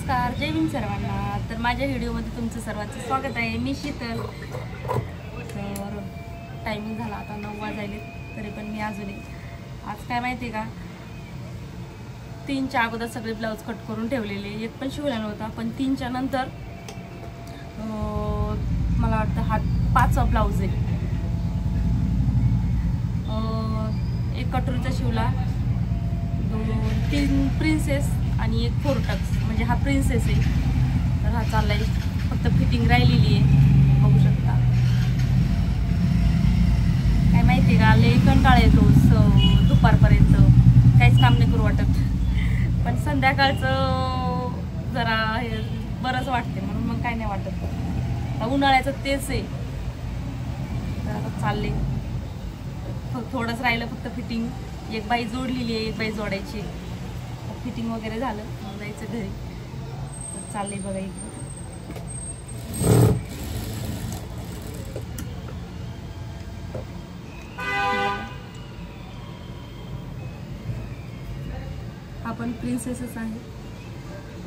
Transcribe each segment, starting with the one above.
नमस्कार, जय भीम सर्वांना। तर माझ्या व्हिडिओमध्ये तुमचं सर्वांचं स्वागत आहे। मी शीतल। तर टायमिंग झाला आता 9 वाजले, तरी पण मी अजूनही आज काय माहिती आहे का, 3च्या अगोदर सगळे ब्लाऊज कट करून ठेवलेले, एक पण शिवला नव्हता। पण 3च्या नंतर मला वाटतं हा 5वा ब्लाऊज आहे। एक कटोरीचा शिवला, 3 प्रिन्सेस आणि एक 4 टक्स, म्हणजे हा प्रिन्सेस आहे। तर हा चाललाय, फक्त फिटिंग राहिलेली आहे, बघू शकता। काय माहिती का, लय कंटाळा येतो दुपारपर्यंत, काहीच काम नाही करू वाटत। पण संध्याकाळचं जरा हे बरंच वाटते, म्हणून मग काय नाही वाटत। उन्हाळ्याचं तेच आहे। तर आता चालले, थोडंच राहिलं फक्त फिटिंग। एक बाई जोडलेली आहे, एक बाई जोडायची। फिटिंग वगैरे झालं, मग जायचं घरी। तर चालले बघा इकडे। हा पण प्रिन्सेसच आहे।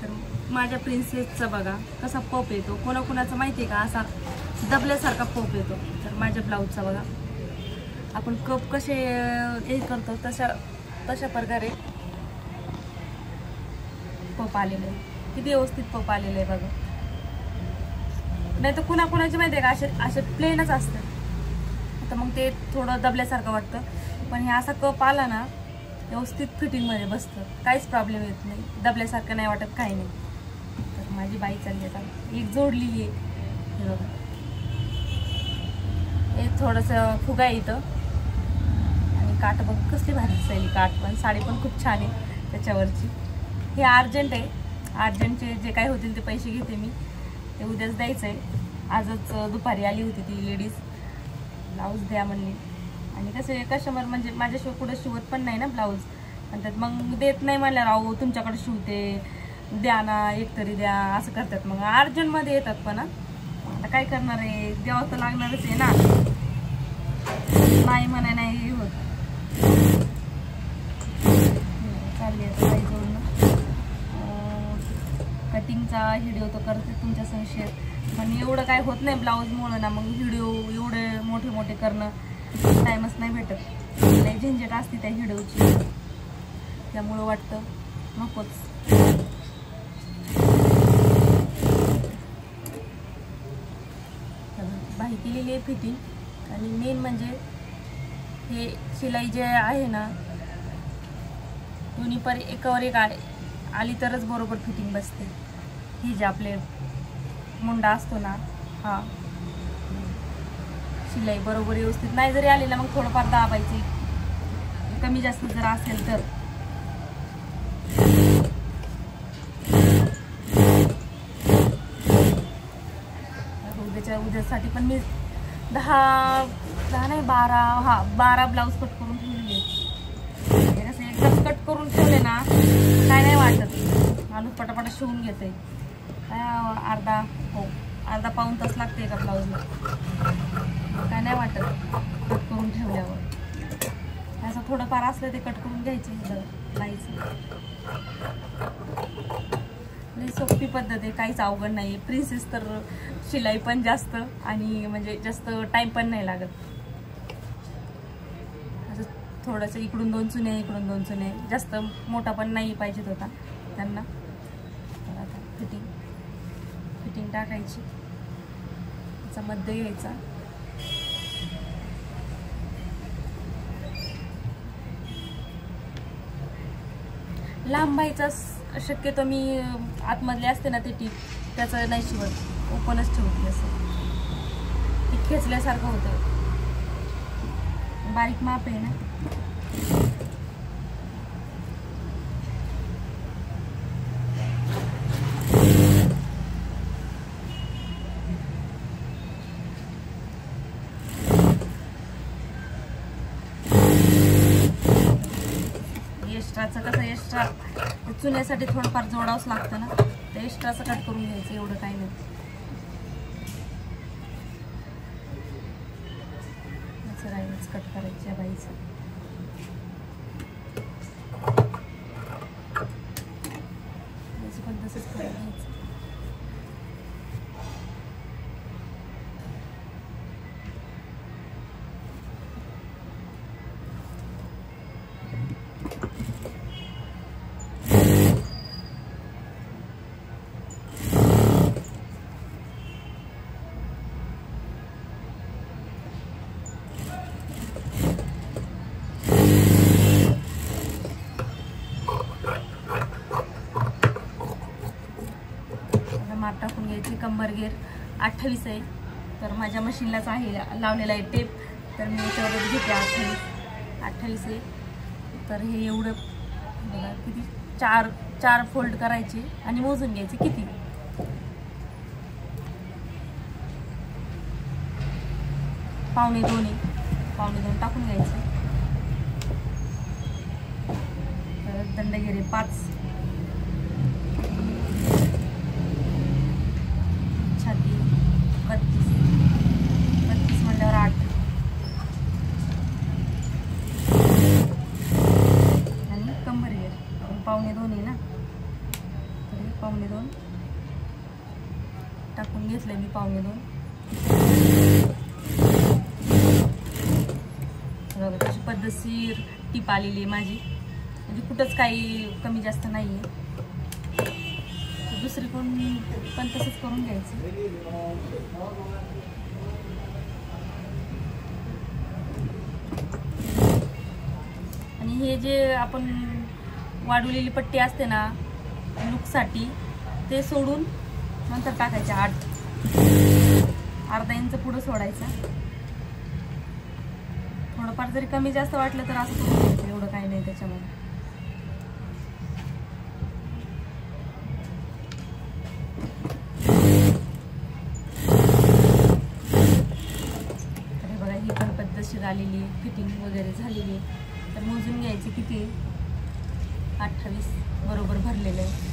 तर माझ्या प्रिन्सेसचा बघा कसा पप येतो, कोणाकोणाचा माहिती आहे का, असा दबल्यासारखा पप येतो। तर माझ्या ब्लाऊजचा बघा, आपण कप कसे हे करतो तशा प्रकारे पप आलेलं आहे। किती व्यवस्थित पप आलेलं आहे बघा। नाही तर कुणाकुणाची माहिती आहे का, असे प्लेनच असतात, तर मग ते थोडं दबल्यासारखं वाटतं। पण हे असा कप आला ना, व्यवस्थित फिटिंगमध्ये बसतं, काहीच प्रॉब्लेम येत नाही, दबल्यासारखं नाही वाटत, काही नाही। तर माझी बाई चालली आता, एक जोडलेली आहे हे बघा। हे थोडंसं फुगा आहे इथं, आणि काठ बघ कसली भारी दिसायली, काठ पण, साडी पण खूप छान आहे त्याच्यावरची। हे अर्जंट आहे, अर्जंटचे जे काय होतील ते पैसे घेते मी, ते उद्याच द्यायचं आहे। आजच दुपारी आली होती ती लेडीज, ब्लाऊज द्या म्हणली। आणि कसं कस्टमर म्हणजे माझ्याशिवाय कुठं शिवत पण नाही ना ब्लाऊज, आणि त्यात मग देत नाही म्हणल्यावर, अहो तुमच्याकडे शिवते, द्या ना, एक तरी द्या, असं करतात। मग अर्जंटमध्ये येतात, पण आता काय करणार आहे, द्यावं तर लागणारच आहे ना, नाही म्हणा नाही होत। चालली आता काही जोडणं, कटिंगचा व्हिडिओ तर करते तुमच्या संशय, पण एवढं काय होत नाही ब्लाऊजमुळं ना, मग व्हिडिओ एवढे मोठे मोठे करणं टाईमच नाही भेटत, लई झंझट असते त्या व्हिडिओची, त्यामुळं वाटतं नकोच। बाही केलेली आहे फिटिंग, आणि मेन म्हणजे हे शिलाई जे आहे ना, दोन्ही पर एकावर एक आली तरच बरोबर फिटिंग बसते। ही जे आपले मुंडा असतो ना, हा शिलाई बरोबर व्यवस्थित नाही जरी आली ना, मग थोडंफार दाबायची, कमी जास्त जर असेल तर। उद्यासाठी पण मी 12 ब्लाऊज कट करून ठेवलेले। कसं एकदाच कट करून ठेवले ना, काय नाही वाटत, माणूस पटापट शिवून घेते। काय अर्धा पाऊण तास लागते का ब्लाऊजला, काय नाही वाटत कट करून ठेवल्यावर। असं थोडंफार असलं ते कट करून घ्यायचं, जायचं। सोपी पद्धत आहे, काहीच अवघड नाही। प्रिन्सेस तर शिलाई पण जास्त, आणि म्हणजे जास्त टाइम पण नाही लागत। असं थोडंसं इकडून 2 चुन्या, इकडून 2 चुन्या, जास्त मोठा पण नाही पाहिजेत होता त्यांना। तर आता फिटिंग टाकायची, त्याचा मध्य घ्यायचा, लांब बाईचा शक्यतो मी आतमधले असते ना ते टीप, त्याचं नाही शिवत, ओपनच ठेवते। असं ते खेचल्यासारखं होतं, बारीक माप आहे ना। एक्स्ट्राचं कसं, एक्स्ट्रा चुन्यासाठी थोडंफार जोडावंच लागतं ना, तर एक्स्ट्राचं कट करून घ्यायचं, एवढं काही नाही। असं राहिलंच कट करायच्या बाईचं। पण तसंच करायचं। घेतली कंबर घेर 28 आहे. तर माझ्या मशीनलाच आहे लावलेला आहे टेप, तर मी याच्यावरच घेते 28 आहे. तर हे एवढं बघा किती, चार फोल्ड करायचे आणि मोजून घ्यायचे किती. पावणे दोन टाकून घ्यायचे. परत दंडगेरे 5, छाती 32 म्हणल्यावर 8 आणि कंबर घेर पावणे 2 आहे ना, तर पावणे 2 टाकून घेतलं मी. पावणे 2 तशी पद्धतशीर टीप आलेली आहे माझी, म्हणजे कुठंच काही कमी जास्त नाही आहे. दुसरी पण तसंच करून घ्यायचं. आणि हे जे आपण वाढवलेली पट्टी असते ना लुकसाठी, ते सोडून नंतर टाकायचे 8, अर्धा इंच पुढं सोडायचा. थोडंफार जरी कमी जास्त वाटलं तर असं करून घ्यायचं, एवढं काही नाही त्याच्यामध्ये. तर बघा ही पण पद्धतशीर आलेली, फिटिंग वगैरे झालेली. तर मोजून घ्यायची किती, 28 बरोबर भरलेलं आहे.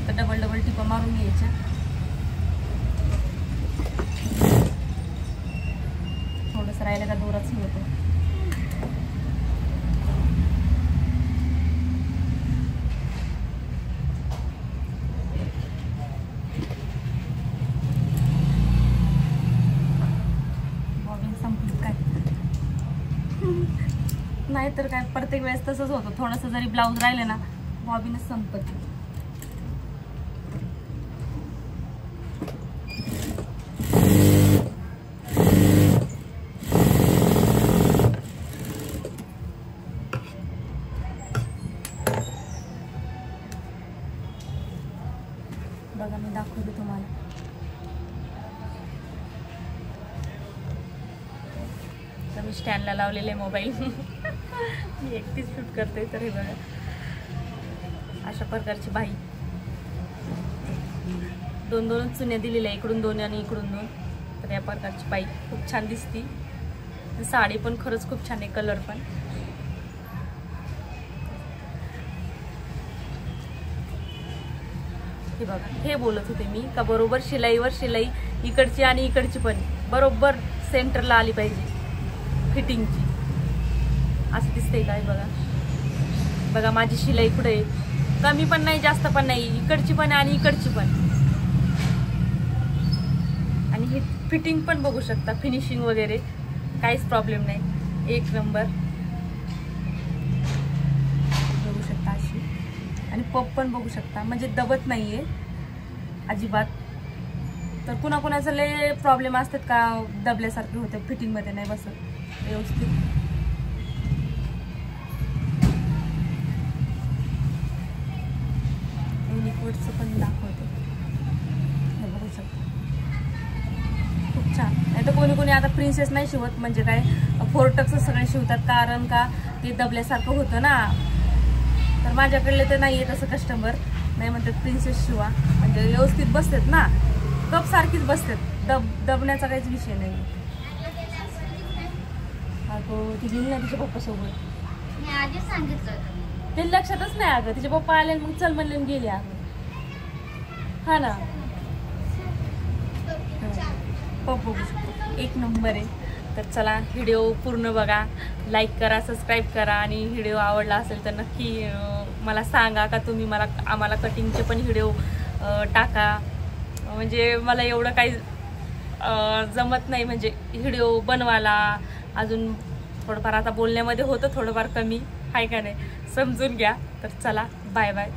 तर डबल टिपा मारून घ्यायच्या. थोडंसं राहिलं का दोराच होतो. बॉबिन संपली काय नाहीतर काय, प्रत्येक वेळेस तसंच होतं. थोडंसं जरी ब्लाऊज राहिलं ना बॉबिनच संपत. बघा मी दाखवते तुम्हाला. तर मी स्टँडला लावलेले मोबाईल मी एकटीच शूट करते. तर हे बघा अशा प्रकारची बाई, 2 चुन्या दिलेल्या, इकडून 2 आणि इकडून 2. तर या प्रकारची बाई खूप छान दिसती. साडी पण खरंच खूप छान आहे, कलर पण. हे बघा, हे बोलत होते मी का बरोबर शिलाईवर शिलाई इकडची आणि इकडची पण बरोबर सेंटरला आली पाहिजे फिटिंगची. असं दिसतंय काय बघा. बघा माझी शिलाई कुठे आहे, कमी पण नाही जास्त पण नाही, इकडची पण आणि इकडची पण. आणि हे फिटिंग पण बघू शकता, फिनिशिंग वगैरे काहीच प्रॉब्लेम नाही, 1 नंबर बघू शकता अशी. आणि पप पण बघू शकता, म्हणजे दबत नाहीये अजिबात. तर कुणाकुणाचं लय प्रॉब्लेम असतात का दबल्यासारखे होते, फिटिंगमध्ये नाही बसत व्यवस्थित. युनिकोडचं पण दाखवते, हे बघू शकता खूप छान. नाही तर कोणी आता प्रिन्सेस नाही शिवत, म्हणजे काय 4 टक्स सगळे शिवतात, कारण का ते दबल्यासारखं होतं ना. तर माझ्याकडले तर नाही आहे तसं कस्टमर, नाही म्हणतात प्रिन्सेस शिवा, म्हणजे व्यवस्थित बसतात ना, कप सारखीच बसतात, दबण्याचा काहीच विषय नाही. अगं ती गेली ना तिच्या पप्पासोबत, ते लक्षातच नाही. अगं तिचे पप्पा आले मग चल म्हणले गेले. अगं हा ना, पप बघू शकतो 1 नंबर आहे. तर चला व्हिडिओ पूर्ण बघा, लाईक करा, सबस्क्राईब करा. आणि व्हिडिओ आवडला असेल तर नक्की मला सांगा का तुम्ही आम्हाला कटिंगचे पण व्हिडिओ टाका. म्हणजे मला एवढं काही जमत नाही, म्हणजे व्हिडिओ बनवायला. अजून थोडंफार आता बोलण्यामध्ये होतं थोडंफार कमी आहे का नाही, समजून घ्या. तर चला बाय बाय.